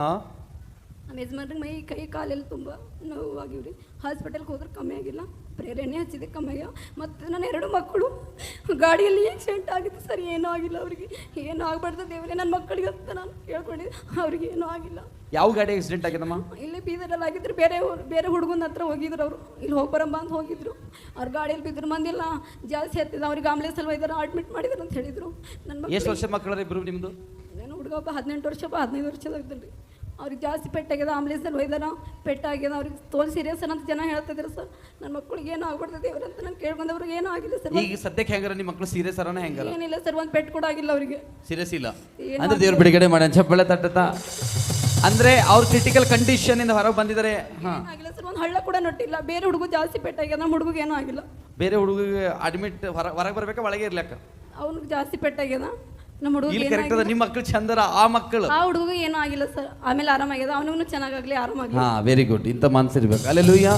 ನಮ್ಮ ಯಜಮಾನ್ರಿಗೆ ಮೈ ಕೈ ಕಾಲೆಲ್ಲ ತುಂಬ ನೋವಾಗಿವ್ರಿ. ಹಾಸ್ಪಿಟಲ್ಗೆ ಹೋದ್ರೆ ಕಮ್ಮಿ ಆಗಿಲ್ಲ, ಪ್ರೇರಣೆ ಹಚ್ಚಿದೆ ಕಮ್ಮಿ ಆಗ್ಯಾವ. ಮತ್ತು ನನ್ನ 2 ಮಕ್ಕಳು ಗಾಡಿಯಲ್ಲಿ ಆಕ್ಸಿಡೆಂಟ್ ಆಗಿತ್ತು ಸರ್, ಏನೂ ಆಗಿಲ್ಲ ಅವ್ರಿಗೆ. ಏನೂ ಆಗಬಾರ್ದು ದೇವರೇ ನನ್ನ ಮಕ್ಕಳಿಗೆ ಅಂತ ನಾನು ಕೇಳ್ಕೊಂಡಿದ್ದೆ, ಅವ್ರಿಗೆ ಏನೂ ಆಗಿಲ್ಲ. ಯಾವ ಗಾಡಿ ಆಕ್ಸಿಡೆಂಟ್ ಆಗಿದಮ್ಮ? ಇಲ್ಲೇ ಬೀದರಲ್ಲಿ ಆಗಿದ್ರು. ಬೇರೆ ಹುಡುಗನ ಹತ್ರ ಹೋಗಿದ್ರು, ಅವರು ಇಲ್ಲಿ ಹೋಗ್ಬರಮ್ಮ ಅಂತ ಹೋಗಿದ್ರು. ಅವ್ರ ಗಾಡಿಯಲ್ಲಿ ಬಿದ್ದರು, ಮಂದಿಲ್ಲ ಜಾಸ್ತಿ ಹತ್ತಿದ, ಅವ್ರಿಗೆ ಆಂಬುಲೆನ್ಸಲ್ಲಿ ಒಯ್ದಾರ, ಅಡ್ಮಿಟ್ ಮಾಡಿದ್ರು ಅಂತ ಹೇಳಿದರು. ನನ್ನ ಎಷ್ಟು ವರ್ಷ ಮಕ್ಕಳು ಇಬ್ಬರು ನಿಮ್ಮದು? ನಾನು ಹುಡುಗ ಒಬ್ಬ 18 ವರ್ಷ, 15 ವರ್ಷದಾಗ್ತದೆ ರೀ. ಅವ್ರಿಗೆ ಜಾಸ್ತಿ ಪೆಟ್ಟಾಗ್ಯದ, ಆಂಬುಲೆನ್ಸಲ್ಲಿ ಒಯ್ದಾರ, ಪೆಟ್ಟಾಗ್ಯದ, ಅವ್ರಿಗೆ ತೋಲ್ ಸೀರಿಯಸ್ ಅಂತ ಜನ ಹೇಳ್ತಿದ್ರು ಸರ್. ನನ್ನ ಮಕ್ಕಳಿಗೆ ಏನೂ ಆಗ್ಬಾರ್ದು ದೇವ್ರ ಅಂತ ನಾನು ಕೇಳ್ಕೊಂಡವ್ರಿಗೆ ಏನೂ ಆಗಿಲ್ಲ ಸರ್. ಈಗ ಸದ್ಯಕ್ಕೆ ಹೆಂಗಾರ ನಿಮ್ಮ ಮಕ್ಕಳು ಸೀರಿಯಸ್ ಅರನ ಹೆಂಗಾರ? ಏನಿಲ್ಲ ಸರ್, ಒಂದು ಪೆಟ್ಟು ಕೂಡ ಆಗಿಲ್ಲ ಅವರಿಗೆ, ಸೀರಿಯಸ್ ಇಲ್ಲ ಅಂದ್ರೆ ದೇವ್ರ ಬಿಡುಗಡೆ ಮಾಡಿ ಚಪ್ಪಳೆ ತಟ್ಟತಾ. ಅಂದ್ರೆ ಅವ್ರ ಕ್ರಿಟಿಕಲ್ ಕಂಡೀಷನ್ ಇಂದ ಹೊರಗೆ ಬಂದಿದ್ದಾರೆ. ಆಗಿಲ್ಲ ಸರ್, ಒಂದು ಹಳ್ಳ ಕೂಡ ನೊಟ್ಟಿಲ್ಲ. ಬೇರೆ ಹುಡುಗ ಜಾಸ್ತಿ ಪೆಟ್ಟಾಗ್ಯದ, ನಮ್ಮ ಹುಡುಗಿಗೆ ಏನೂ ಆಗಿಲ್ಲ. ಬೇರೆ ಹುಡುಗಿಗೆ ಅಡ್ಮಿಟ್ ಹೊರಗೆ ಬರ್ಬೇಕಾ ಒಳಗೆ ಇರ್ಲಕ್ಕ? ಅವ್ನಿಗೆ ಜಾಸ್ತಿ ಪೆಟ್ಟಾಗ್ಯದ, ನಮ್ಮ ಹುಡುಗ ಕರೆಕ್ಟ್ ಅದ. ನಿಮ್ಮ ಮಕ್ಕಳು ಚಂದರ, ಆ ಮಕ್ಕಳು ಆ ಹುಡುಗ ಏನೂ ಆಗಿಲ್ಲ ಸರ್. ಆಮೇಲೆ ಆರಾಮಾಗ್ಯದ, ಅವನಿಗೂ ಚೆನ್ನಾಗಾಗ್ಲಿ, ಆರಾಮಾಗಿ. Very good. ಇಂಥ ಮನ್ಸಿರ್ಬೇಕು. ಅಲ್ಲೆಲ್ಲೂಯ್ಯ.